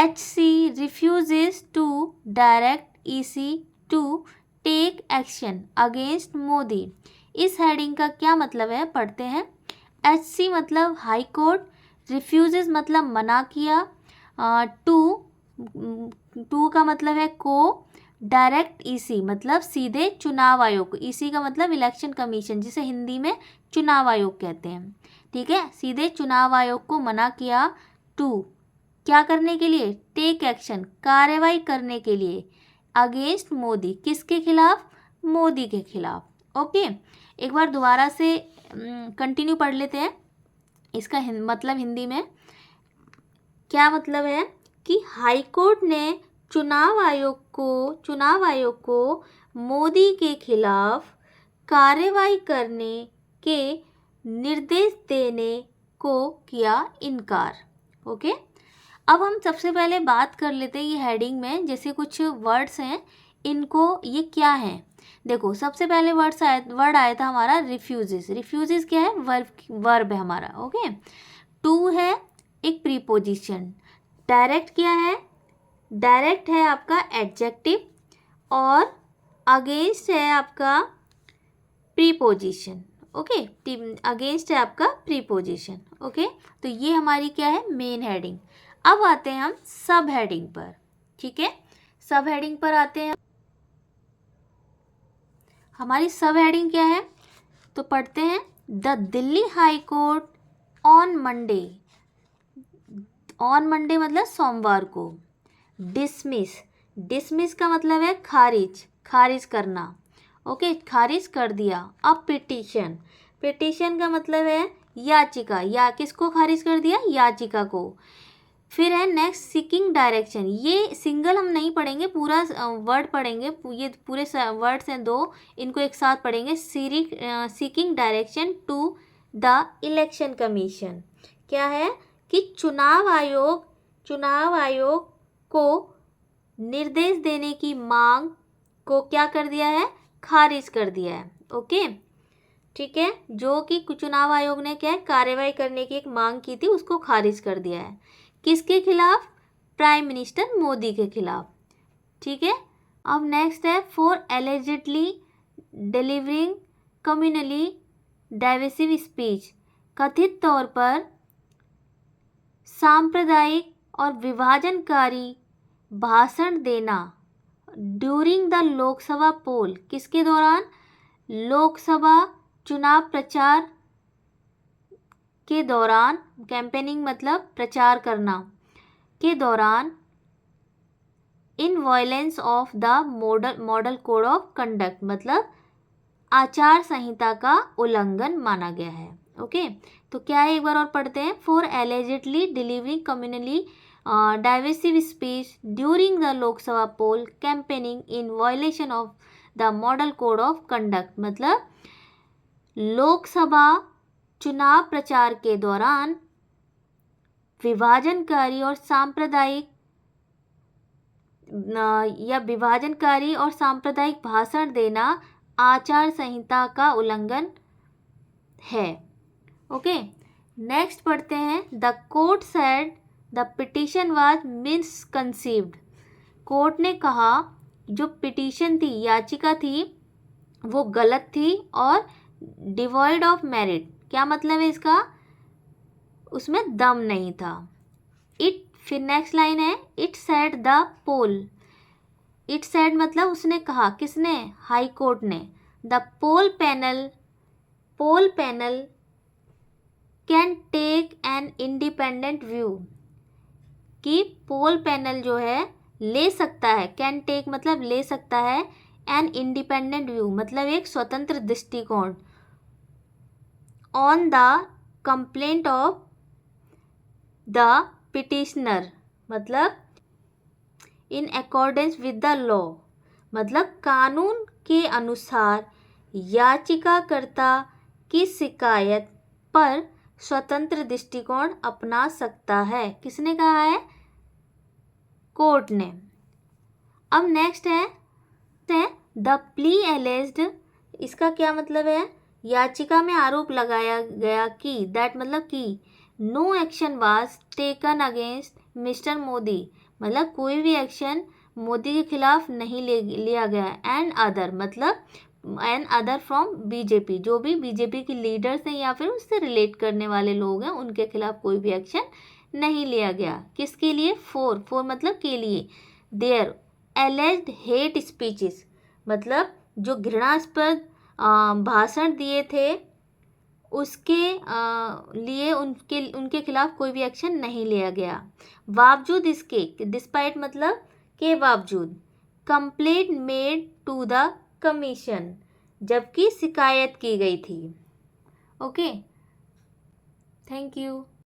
HC refuses to direct EC to take action against Modi. इस heading का क्या मतलब है, पढ़ते हैं। HC मतलब हाई कोर्ट, रिफ्यूजेस मतलब मना किया, टू का मतलब है को, डायरेक्ट EC मतलब सीधे चुनाव आयोग, EC का मतलब इलेक्शन कमीशन, जिसे हिंदी में चुनाव आयोग कहते हैं। ठीक है, सीधे चुनाव आयोग को मना किया, टू क्या करने के लिए, टेक एक्शन कार्रवाई करने के लिए, अगेंस्ट मोदी किसके खिलाफ, मोदी के खिलाफ। ओके, एक बार दोबारा से कंटिन्यू पढ़ लेते हैं। इसका मतलब हिंदी में क्या मतलब है कि हाई कोर्ट ने चुनाव आयोग को मोदी के खिलाफ कार्रवाई करने के निर्देश देने को किया इनकार। ओके, अब हम सबसे पहले बात कर लेते हैं ये हेडिंग में जैसे कुछ वर्ड्स हैं, इनको ये क्या हैं। देखो, सबसे पहले वर्ड आया था हमारा रिफ्यूजेस। रिफ्यूजेस क्या है, वर्ब है हमारा। ओके, टू है एक प्रीपोजिशन, डायरेक्ट क्या है, डायरेक्ट है आपका एडजेक्टिव, और अगेंस्ट है आपका प्रीपोजिशन। ओके, अगेंस्ट है आपका प्रीपोजिशन। ओके, तो ये हमारी क्या है, मेन हेडिंग। अब आते हैं हम सब हेडिंग पर। ठीक है, सब हेडिंग पर आते हैं। हमारी सब हेडिंग क्या है, तो पढ़ते हैं। The Delhi high court on Monday, on Monday मतलब सोमवार को, डिसमिस का मतलब है खारिज करना। ओके, खारिज कर दिया। अब पिटीशन का मतलब है याचिका, या किसको खारिज कर दिया, याचिका को। फिर है नेक्स्ट सीकिंग डायरेक्शन, ये सिंगल हम नहीं पढ़ेंगे, पूरा वर्ड पढ़ेंगे, ये पूरे वर्ड्स हैं दो, इनको एक साथ पढ़ेंगे। Seeking direction to the election commission, क्या है कि चुनाव आयोग को निर्देश देने की मांग को क्या कर दिया है, खारिज कर दिया है। ओके, ठीक है, जो कि चुनाव आयोग ने क्या है, कार्रवाई करने की एक मांग की थी, उसको खारिज कर दिया है। किसके खिलाफ, प्राइम मिनिस्टर मोदी के खिलाफ। ठीक है, अब नेक्स्ट है for allegedly delivering communally divisive speech, कथित तौर पर सांप्रदायिक और विभाजनकारी भाषण देना ड्यूरिंग द लोकसभा पोल, किसके दौरान, लोकसभा चुनाव प्रचार के दौरान, कैंपेनिंग मतलब प्रचार करना के दौरान, इन violence of the model code of conduct मतलब आचार संहिता का उल्लंघन माना गया है। ओके, तो क्या है, एक बार और पढ़ते हैं। For allegedly delivering communally divisive speech during the Lok Sabha poll campaigning in violation of the model code of conduct मतलब लोकसभा चुनाव प्रचार के दौरान विभाजनकारी और सांप्रदायिक भाषण देना आचार संहिता का उल्लंघन है। ओके, नेक्स्ट पढ़ते हैं। The court said the petition was misconceived, court ने कहा जो पिटीशन थी, याचिका थी, वो गलत थी और डिवॉइड ऑफ मेरिट, क्या मतलब है इसका, उसमें दम नहीं था। फिर नेक्स्ट लाइन है, it said the poll, it said मतलब उसने कहा, किसने, हाई कोर्ट ने। The poll panel can take an independent view, कि पोल पैनल जो है ले सकता है, कैन टेक मतलब ले सकता है, एन इंडिपेंडेंट व्यू मतलब एक स्वतंत्र दृष्टिकोण, on the complaint of the petitioner मतलब in accordance with the law मतलब कानून के अनुसार याचिकाकर्ता की शिकायत पर स्वतंत्र दृष्टिकोण अपना सकता है। किसने कहा है, कोर्ट ने। अब नेक्स्ट है द प्ली एलेज्ड, इसका क्या मतलब है, याचिका में आरोप लगाया गया कि, दैट मतलब कि no action was taken against mister Modi मतलब कोई भी एक्शन मोदी के खिलाफ नहीं लिया गया। एंड अदर मतलब एंड अदर फ्रॉम बीजेपी, जो भी बीजेपी के लीडर्स हैं या फिर उससे रिलेट करने वाले लोग हैं उनके खिलाफ कोई भी एक्शन नहीं लिया गया। किसके लिए? फोर मतलब के लिए। देयर एलेज्ड हेट स्पीचेस मतलब जो घृणास्पद भाषण दिए थे उसके लिए उनके खिलाफ कोई भी एक्शन नहीं लिया गया। बावजूद इसके, डिस्पाइट मतलब के बावजूद, complaint made to the commission, जबकि शिकायत की गई थी। Okay, thank you.